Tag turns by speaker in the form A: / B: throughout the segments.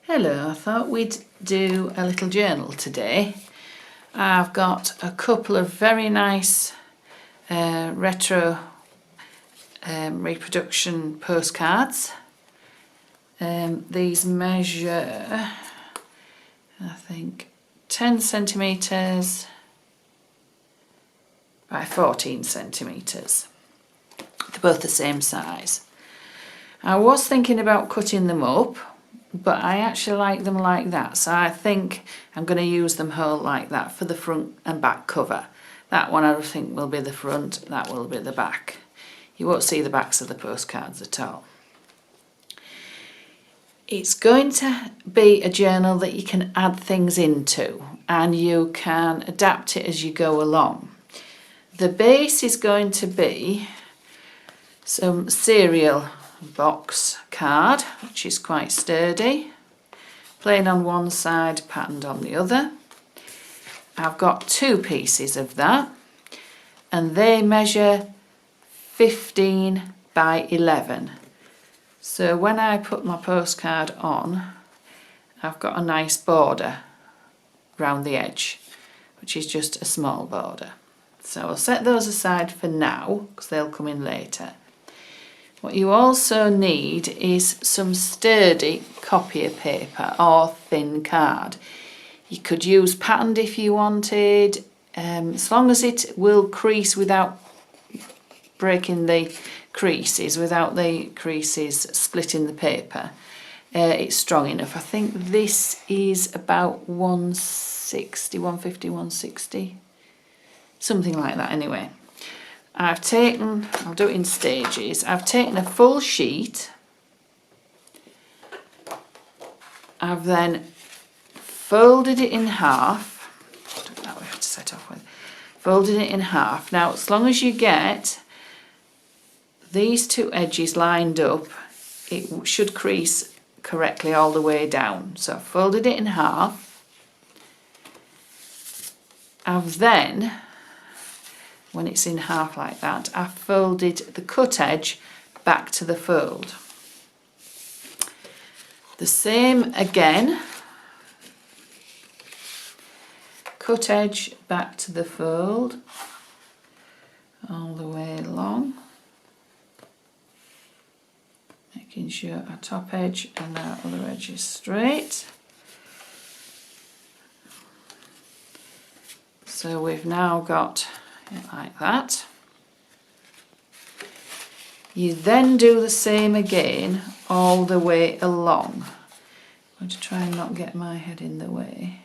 A: Hello, I thought we'd do a little journal today. I've got a couple of very nice retro reproduction postcards. These measure, I think, 10 centimetres by 14 centimetres. They're both the same size. I was thinking about cutting them up, but I actually like them like that, so I think I'm going to use them whole like that for the front and back cover. That one I think will be the front, that will be the back. You won't see the backs of the postcards at all. It's going to be a journal that you can add things into and you can adapt it as you go along. The base is going to be some cereal box card, which is quite sturdy, plain on one side, patterned on the other. I've got two pieces of that and they measure 15 by 11. So when I put my postcard on, I've got a nice border round the edge, which is just a small border. So I'll set those aside for now because they'll come in later. What you also need is some sturdy copier paper or thin card. You could use patterned if you wanted, as long as it will crease without breaking the creases, without the creases splitting the paper. It's strong enough. I think this is about 160, 150, 160, something like that anyway. I've taken, I'll do it in stages, I've taken a full sheet, I've then folded it in half, that we have to set off with, folded it in half. Now as long as you get these two edges lined up, it should crease correctly all the way down. So I've folded it in half, I've then, when it's in half like that, I've folded the cut edge back to the fold. The same again, cut edge back to the fold, all the way along, making sure our top edge and our other edge is straight. So we've now got it like that. You then do the same again all the way along. I'm going to try and not get my head in the way.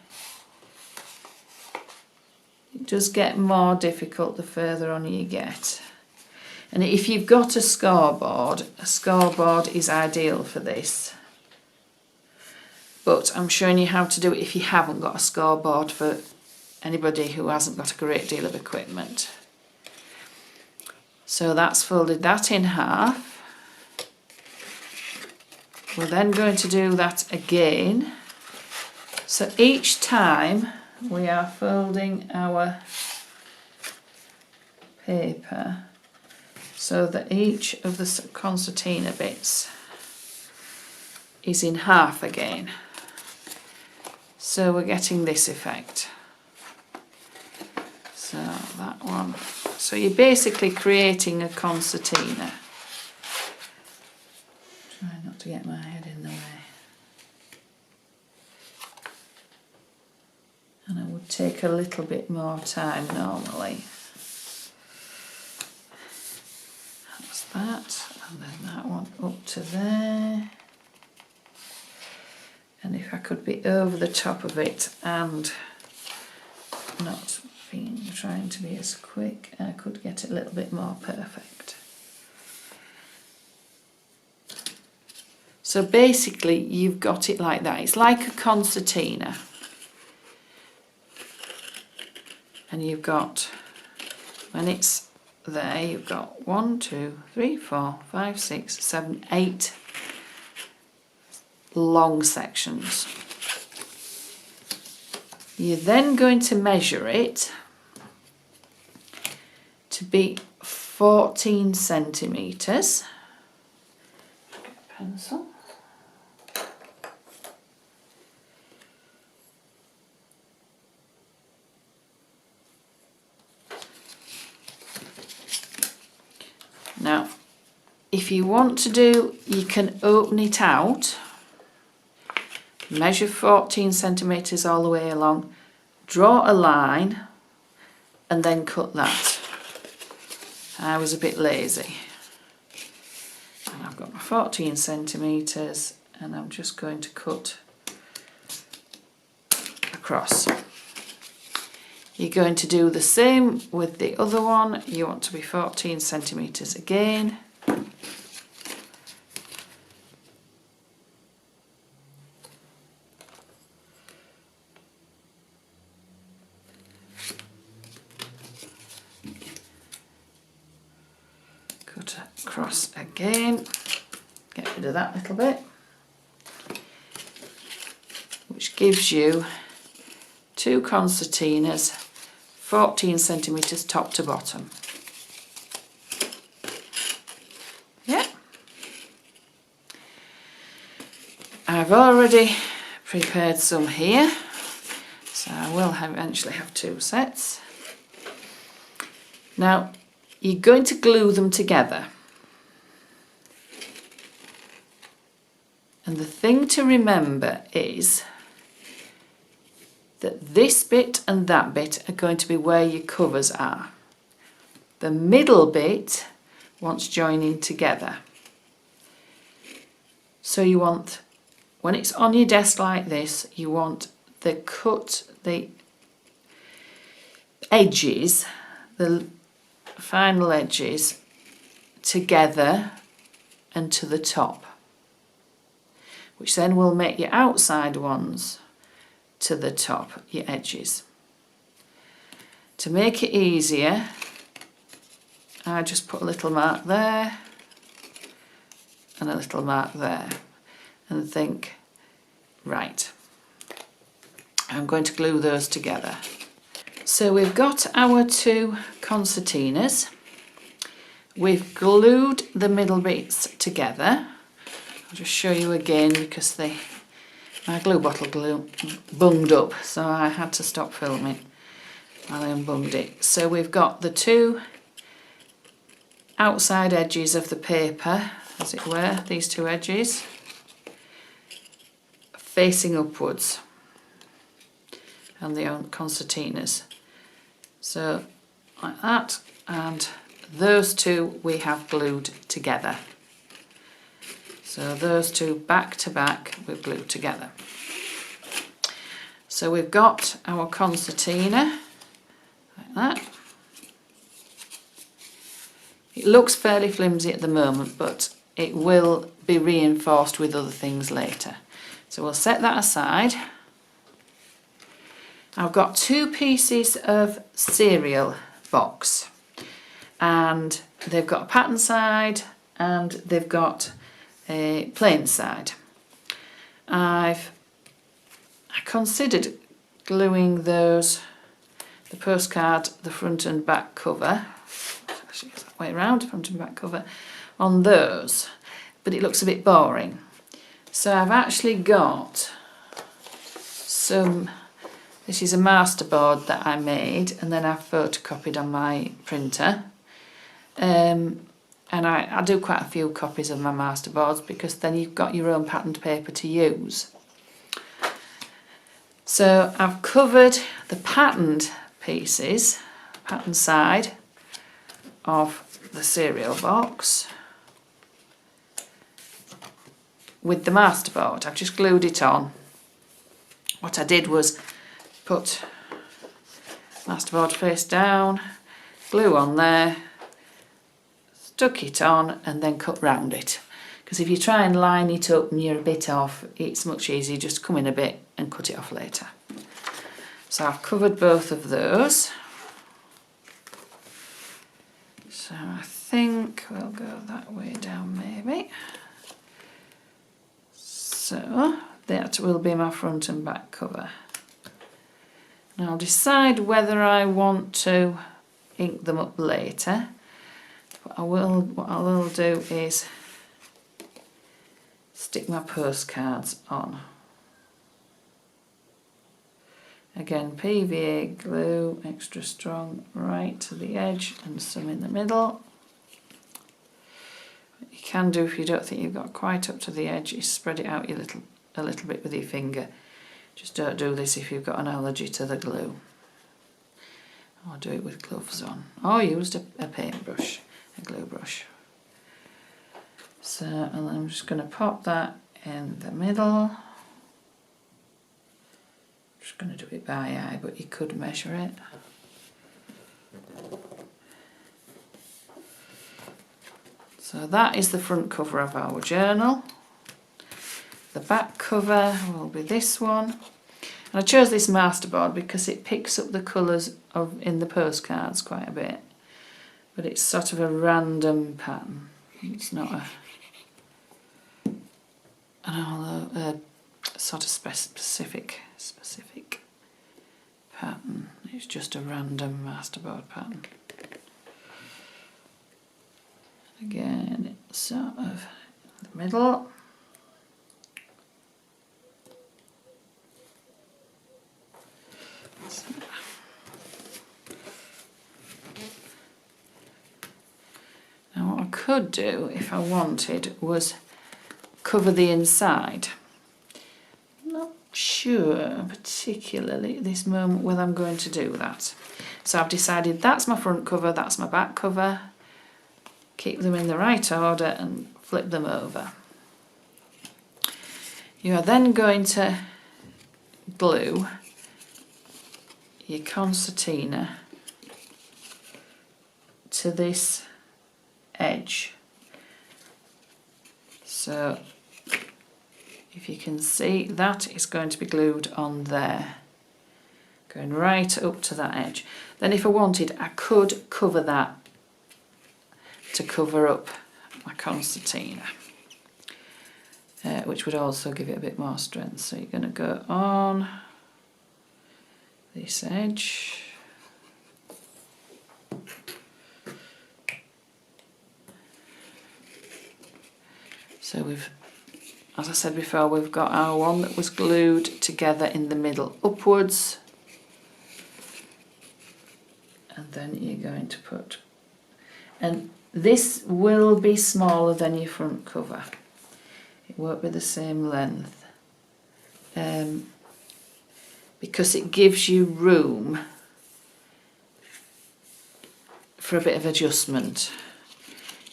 A: It does get more difficult the further on you get. And if you've got a scoreboard is ideal for this. But I'm showing you how to do it if you haven't got a scoreboard, for anybody who hasn't got a great deal of equipment. So that's folded that in half. We're then going to do that again. So each time we are folding our paper so that each of the concertina bits is in half again. So we're getting this effect. So that one. So you're basically creating a concertina. Try not to get my head in the way. And it would take a little bit more time normally. That's that. And then that one up to there. And if I could be over the top of it and not trying to be as quick, I could get it a little bit more perfect. So basically you've got it like that. It's like a concertina. And you've got, when it's there, you've got 1, 2, 3, 4, 5, 6, 7, 8 long sections. You're then going to measure it to be 14 centimetres. Get a pencil. if you want to do, you can open it out, measure 14 centimetres all the way along, draw a line and then cut that. I was a bit lazy. And I've got my 14 centimetres and I'm just going to cut across. You're going to do the same with the other one. You want to be 14 centimetres again. Cut across again. Get rid of that little bit. Which gives you 2 concertinas, 14 centimetres top to bottom. Yeah. I've already prepared some here, so I will eventually have 2 sets. Now, you're going to glue them together. And the thing to remember is that this bit and that bit are going to be where your covers are. The middle bit wants joining together. So you want, when it's on your desk like this, you want the edges, the final edges, together and to the top, which then will make your outside ones to the top, your edges. To make it easier, I just put a little mark there and a little mark there and think, right, I'm going to glue those together. So we've got our 2 concertinas. We've glued the middle bits together. I'll just show you again because my glue bottle bunged up, so I had to stop filming while I unbunged it. So we've got the 2 outside edges of the paper, as it were, these 2 edges, facing upwards, and the concertinas. So like that, and those 2 we have glued together. So those 2 back to back we've glued together. So we've got our concertina like that. It looks fairly flimsy at the moment, but it will be reinforced with other things later. So we'll set that aside. I've got 2 pieces of cereal box, and they've got a pattern side and they've got a plain side. I considered gluing those, the postcard, the front and back cover, actually it's that way around, front and back cover, on those, but it looks a bit boring. So I've actually got some, this is a masterboard that I made and then I photocopied on my printer. And I do quite a few copies of my masterboards because then you've got your own patterned paper to use. So I've covered the patterned pieces, pattern side of the cereal box with the masterboard. I've just glued it on. What I did was put masterboard face down, glue on there, stuck it on and then cut round it, because if you try and line it up and you're a bit off, it's much easier just to come in a bit and cut it off later. So I've covered both of those, so I think we'll go that way down maybe. So that will be my front and back cover. Now I'll decide whether I want to ink them up later. What I will do is stick my postcards on. Again, PVA glue, extra strong, right to the edge and some in the middle. You you can do if you don't think you've got quite up to the edge, is spread it out a little bit with your finger. Just don't do this if you've got an allergy to the glue. Or do it with gloves on. Or used a paintbrush, a glue brush. So, and I'm just going to pop that in the middle. Just going to do it by eye, but you could measure it. So that is the front cover of our journal. The back cover will be this one. And I chose this masterboard because it picks up the colours in the postcards quite a bit. But it's sort of a random pattern. It's not a sort of specific pattern. It's just a random masterboard pattern. Again, it's sort of in the middle. Now what I could do if I wanted was cover the inside. Not sure particularly at this moment whether I'm going to do that. So I've decided that's my front cover, that's my back cover. Keep them in the right order and flip them over. You are then going to glue your concertina to this edge. So if you can see, that is going to be glued on there, going right up to that edge. Then if I wanted, I could cover that to cover up my concertina, which would also give it a bit more strength. So you're going to go on this edge, so we've, as I said before, we've got our one that was glued together in the middle upwards, and then you're going to put, and this will be smaller than your front cover. It won't be the same length. Because it gives you room for a bit of adjustment.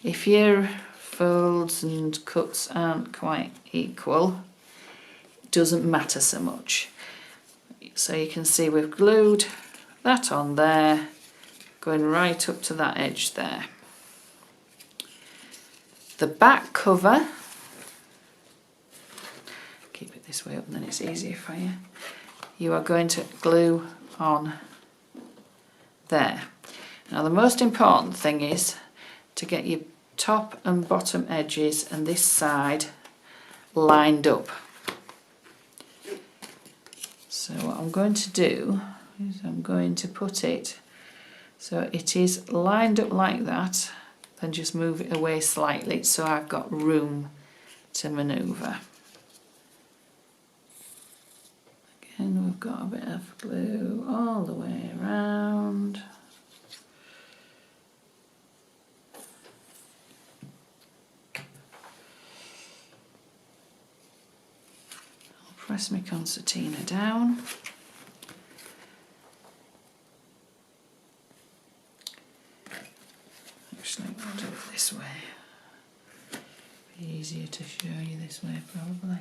A: If your folds and cuts aren't quite equal, it doesn't matter so much. So you can see we've glued that on there, going right up to that edge there. The back cover, keep it this way up and then it's easier for you. You are going to glue on there. Now the most important thing is to get your top and bottom edges and this side lined up. So what I'm going to do is I'm going to put it so it is lined up like that, then just move it away slightly so I've got room to manoeuvre. Again, we've got a bit of glue all the way around. I'll press my concertina down. Actually, I'll do it this way. Be easier to show you this way, probably.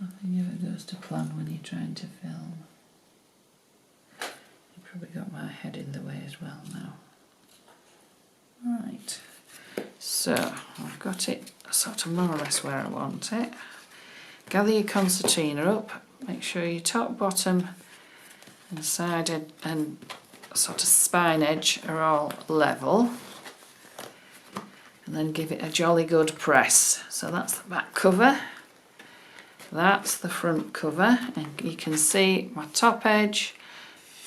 A: Nothing ever goes to plan when you're trying to film. I've probably got my head in the way as well now. Right, so I've got it sort of more or less where I want it. Gather your concertina up, make sure your top, bottom and side and sort of spine edge are all level, and then give it a jolly good press. So that's the back cover, that's the front cover, and you can see my top edge,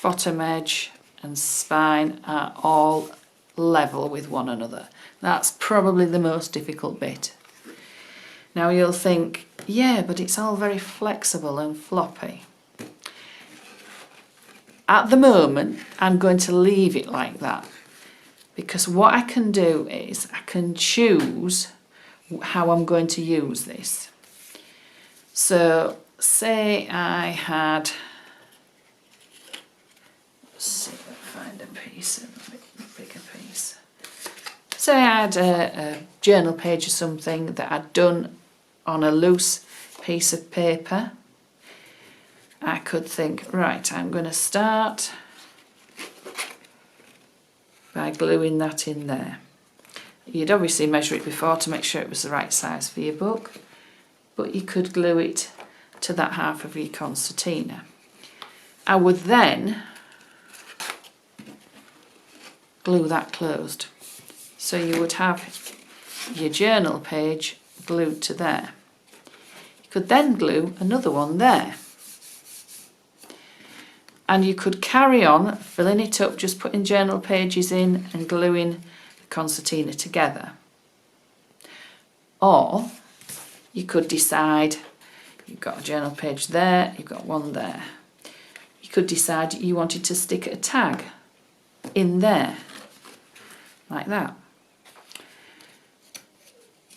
A: bottom edge and spine are all level with one another. That's probably the most difficult bit. Now you'll think, yeah, but it's all very flexible and floppy. at the moment, I'm going to leave it like that, because what I can do is I can choose how I'm going to use this. So say I had, let's see if I find a piece, a bit bigger piece. Say I had a journal page or something that I'd done on a loose piece of paper. I could think, right, I'm going to start by gluing that in there. You'd obviously measure it before to make sure it was the right size for your book, but you could glue it to that half of your concertina. I would then glue that closed. So you would have your journal page glued to there. You could then glue another one there. And you could carry on filling it up, just putting journal pages in and gluing the concertina together. Or you could decide, you've got a journal page there, you've got one there. You could decide you wanted to stick a tag in there, like that.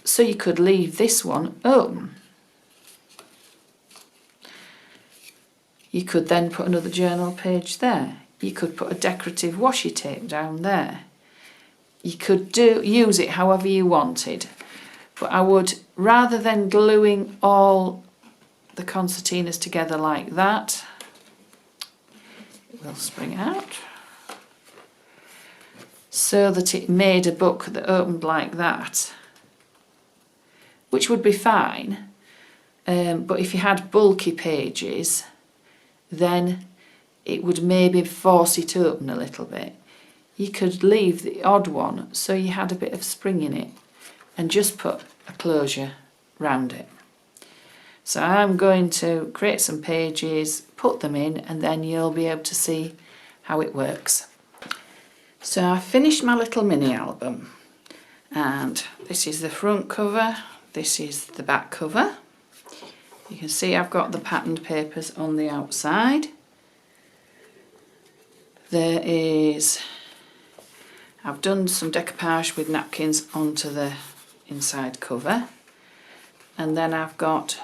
A: So you could leave this one open. You could then put another journal page there. You could put a decorative washi tape down there. You could use it however you wanted. But I would, rather than gluing all the concertinas together like that, it will spring out, so that it made a book that opened like that, which would be fine. But if you had bulky pages, then it would maybe force it open a little bit. You could leave the odd one so you had a bit of spring in it and just put a closure round it. So I'm going to create some pages, put them in, and then you'll be able to see how it works. So I finished my little mini album, and this is the front cover, this is the back cover. You can see I've got the patterned papers on the outside. I've done some decoupage with napkins onto the inside cover, and then I've got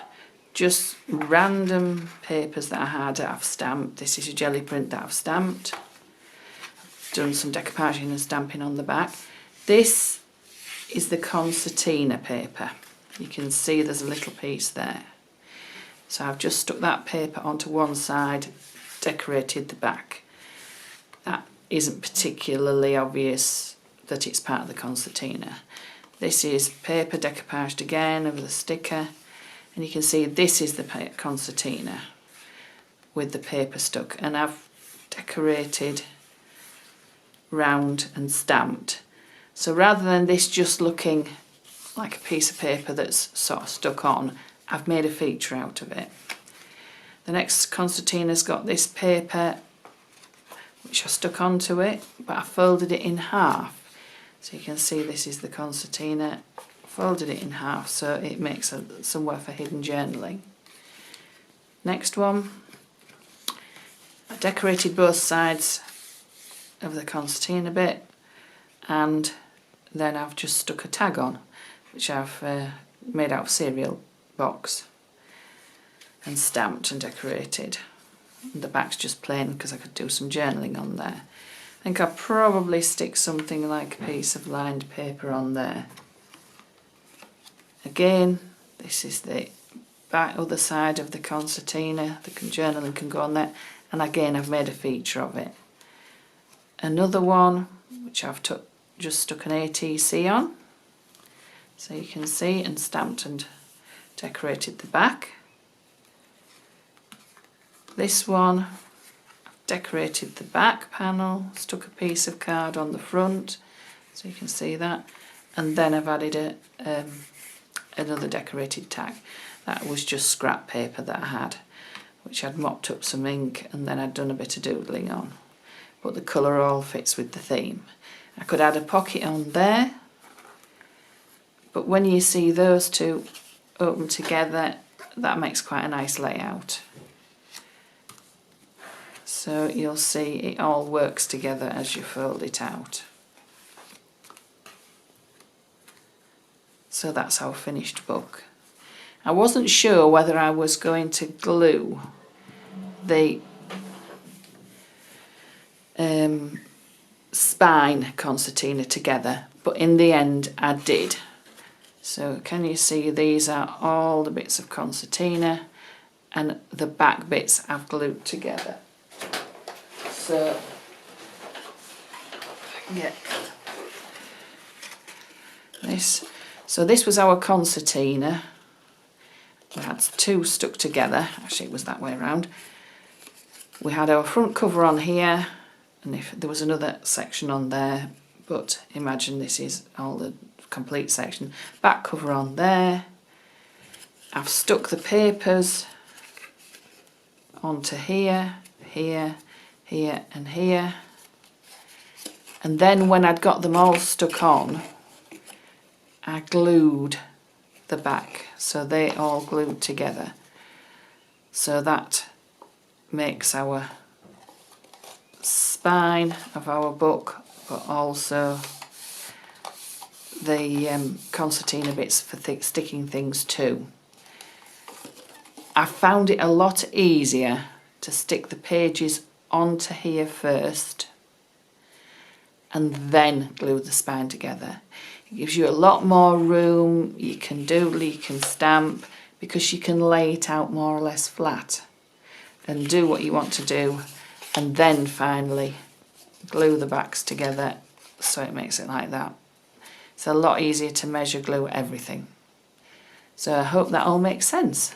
A: just random papers that I had that I've stamped. This is a jelly print that I've stamped. I've done some decoupaging and stamping on the back. This is the concertina paper. You can see there's a little piece there. So I've just stuck that paper onto one side, decorated the back. That isn't particularly obvious that it's part of the concertina. This is paper decoupaged again over the sticker, and you can see this is the concertina with the paper stuck, and I've decorated round and stamped. So rather than this just looking like a piece of paper that's sort of stuck on, I've made a feature out of it. The next concertina's got this paper which I stuck onto it, but I folded it in half. So you can see this is the concertina, folded it in half so it makes somewhere for hidden journaling. Next one, I decorated both sides of the concertina bit, and then I've just stuck a tag on, which I've made out of cereal box and stamped and decorated. And the back's just plain because I could do some journaling on there. I think I'll probably stick something like a piece of lined paper on there. Again, this is the back other side of the concertina. The journaling can go on there, and again I've made a feature of it. Another one which I've just stuck an ATC on, so you can see, and stamped and decorated the back. This one, I've decorated the back panel, stuck a piece of card on the front, so you can see that, and then I've added another decorated tag. That was just scrap paper that I had, which I'd mopped up some ink and then I'd done a bit of doodling on. But the colour all fits with the theme. I could add a pocket on there, but when you see those two open together, that makes quite a nice layout. So you'll see it all works together as you fold it out. So that's our finished book. I wasn't sure whether I was going to glue the spine concertina together, but in the end I did. So can you see these are all the bits of concertina and the back bits I've glued together. So yeah, this was our concertina. We had two stuck together, actually it was that way around. We had our front cover on here, and if there was another section on there, but imagine this is all the complete section. Back cover on there. I've stuck the papers onto here, here, here and here. And then when I'd got them all stuck on, I glued the back, so they all glued together. So that makes our spine of our book, but also the concertina bits for sticking things to. I found it a lot easier to stick the pages onto here first and then glue the spine together. It gives you a lot more room, you can doodle, you can stamp, because you can lay it out more or less flat and do what you want to do, and then finally glue the backs together so it makes it like that. It's a lot easier to measure glue everything. So I hope that all makes sense.